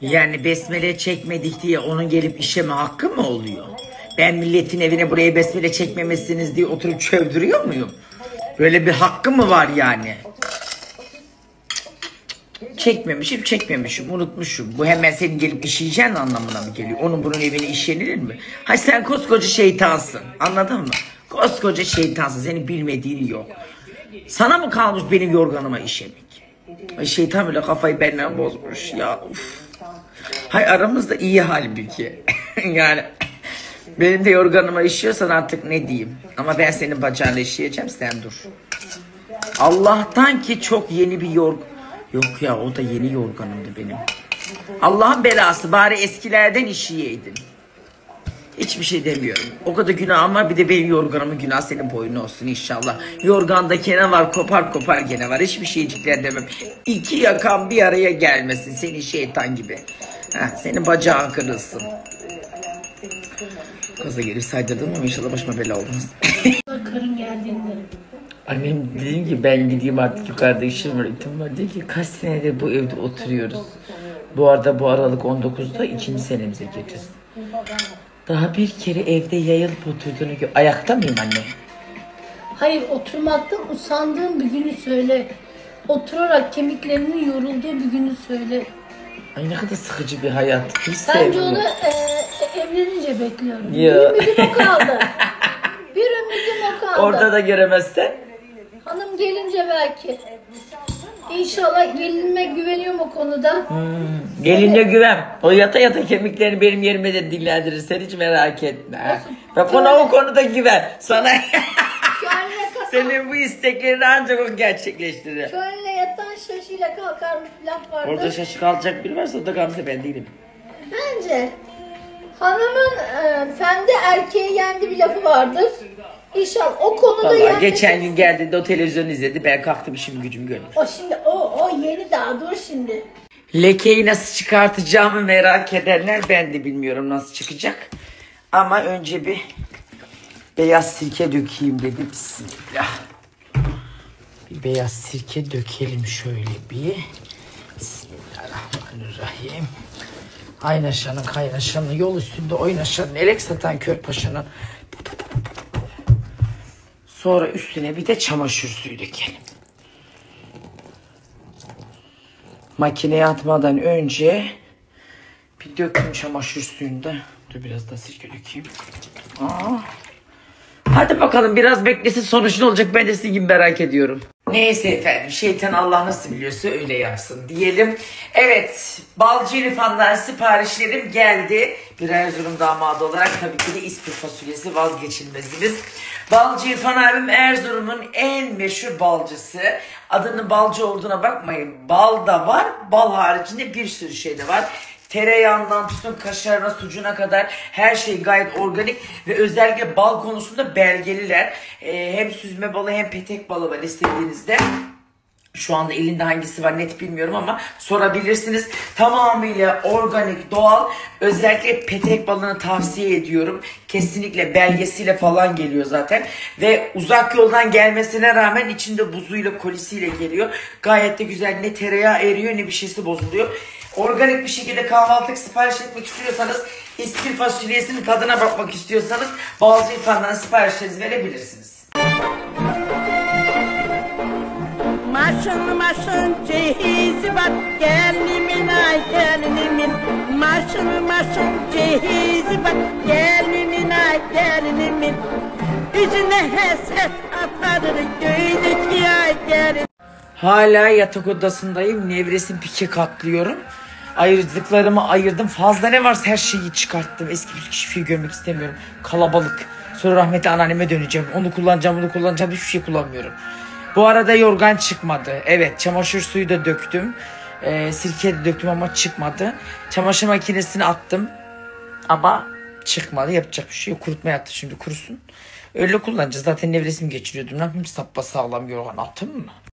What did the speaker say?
Yani besmele çekmedik diye onun gelip işeme hakkı mı oluyor? Ben milletin evine buraya besmele çekmemesiniz diye oturup çövdürüyor muyum? Böyle bir hakkı mı var yani? Çekmemişim, unutmuşum. Bu hemen senin gelip işeyeceğin anlamına mı geliyor? Onun bunun evine işlenilir mi? Ha sen koskoca şeytansın, anladın mı? Koskoca şeytansın, senin bilmediğin yok. Sana mı kalmış benim yorganıma işemek? Ay şeytan bile kafayı benden bozmuş ya. Uf. Hay aramızda iyi halbuki. Yani benim de yorganıma işiyorsan artık ne diyeyim. Ama ben senin bacağına işleyeceğim, sen dur. Allah'tan ki çok yeni bir Yok ya, o da yeni yorganımdı benim. Allah'ın belası, bari eskilerden işiyeydin. Hiçbir şey demiyorum. O kadar günahım var, bir de benim yorganımın günah senin boyun olsun inşallah. Yorganda gene var, kopar gene var. Hiçbir şeycikler demem. İki yakan bir araya gelmesin senin şeytan gibi. Heh, senin bacağın kırılsın. Kaza gelip saydırdım ama inşallah başıma bela olmaz. Karın geldiğinde. Annem dedi ki ben gideyim artık, yukarıda işim var, itim var. Dedi ki kaç senedir bu evde oturuyoruz. Bu arada bu Aralık 19'da 2. senemize gireceğiz. Daha bir kere evde yayılıp oturduğunu gör. Ayakta mıyım anne? Hayır, oturmaktan usandığın bir günü söyle. Oturarak kemiklerinin yorulduğu bir günü söyle. Ay ne kadar sıkıcı bir hayat. Hiç Bence sevmiyorum. onu evlenince bekliyorum. Ya. Bir ümidim o kaldı. Bir ümidim o kaldı. Orada da göremezsen. Hanım gelince belki. İnşallah gelinime güveniyorum o konuda. Gelince güven. O yata yata kemiklerini benim yerime de dinlendirir. Sen hiç merak etme. Bak ona o konuda güven. Sana senin bu isteklerini ancak o gerçekleştirir. Şöyle yatan şaşıyla kalkarmış laf vardı. Orada şaşı kalacak biri varsa o da Gamze, ben değilim. Bence hanımın fendi erkeğe yendi bir lafı vardır. İnşallah o konuda Vallahi geçen gün geldiğinde o televizyon izledi. Ben kalktım, işim gücüm gönül. O şimdi o yeni daha, dur şimdi. Lekeyi nasıl çıkartacağımı merak edenler, ben de bilmiyorum nasıl çıkacak. Ama önce bir beyaz sirke dökeyim dedim. Bismillah. Bir beyaz sirke dökelim şöyle bir. Bismillahirrahmanirrahim. Aynaşanın kaynaşanın yol üstünde oynaşanın elek satan kör paşanın. Sonra üstüne bir de çamaşır suyu dökelim. Makineye atmadan önce bir döküm çamaşır suyunda. Dur biraz da sirke dökeyim. Hadi bakalım, biraz beklesin, sonuç ne olacak ben de sizin gibi merak ediyorum. Neyse efendim, şeytan Allah nasıl biliyorsa öyle yapsın diyelim. Evet, balcı İrfan'dan siparişlerim geldi. Bir Erzurum damadı olarak tabii ki de ispir fasulyesi vazgeçilmezimiz. Balcı İrfan abim Erzurum'un en meşhur balcısı. Adının balcı olduğuna bakmayın. Bal da var, bal haricinde bir sürü şey de var. Tereyağından tutun kaşarına, sucuğuna kadar her şey gayet organik ve özellikle bal konusunda belgeliler. Hem süzme balı hem petek balı var istediğinizde. Şu anda elinde hangisi var net bilmiyorum ama sorabilirsiniz. Tamamıyla organik, doğal. Özellikle petek balını tavsiye ediyorum. Kesinlikle belgesiyle falan geliyor zaten. Ve uzak yoldan gelmesine rağmen içinde buzuyla, kolisiyle geliyor. Gayet de güzel. Ne tereyağı eriyor ne bir şeysi bozuluyor. Organik bir şekilde kahvaltılık sipariş etmek istiyorsanız, ispir fasulyesinin tadına bakmak istiyorsanız Balcı İrfan'dan siparişlerinizi verebilirsiniz. Maşın cehizi var gelinimin ay gelinimin. Maşın cehizi var gelinimin ay gelinimin. Yüzüne heset atarır göğdeki ay gelin. Hala yatak odasındayım. Nevresim pike katlıyorum. Ayırdıklarımı ayırdım. Fazla ne varsa her şeyi çıkarttım. Eski püskü hiçbir şey görmek istemiyorum. Kalabalık. Sonra rahmetli anneanneme döneceğim. Onu kullanacağım, bunu kullanacağım. Hiçbir şey kullanmıyorum. Bu arada yorgan çıkmadı. Evet, çamaşır suyu da döktüm. Sirke de döktüm ama çıkmadı. Çamaşır makinesine attım. Ama çıkmadı. Yapacak bir şey yok. Kurutmaya attı, şimdi kurusun. Öyle kullanacağız. Zaten nevresim geçiriyordum. Ne yapayım, sapasağlam yorgan attım mı?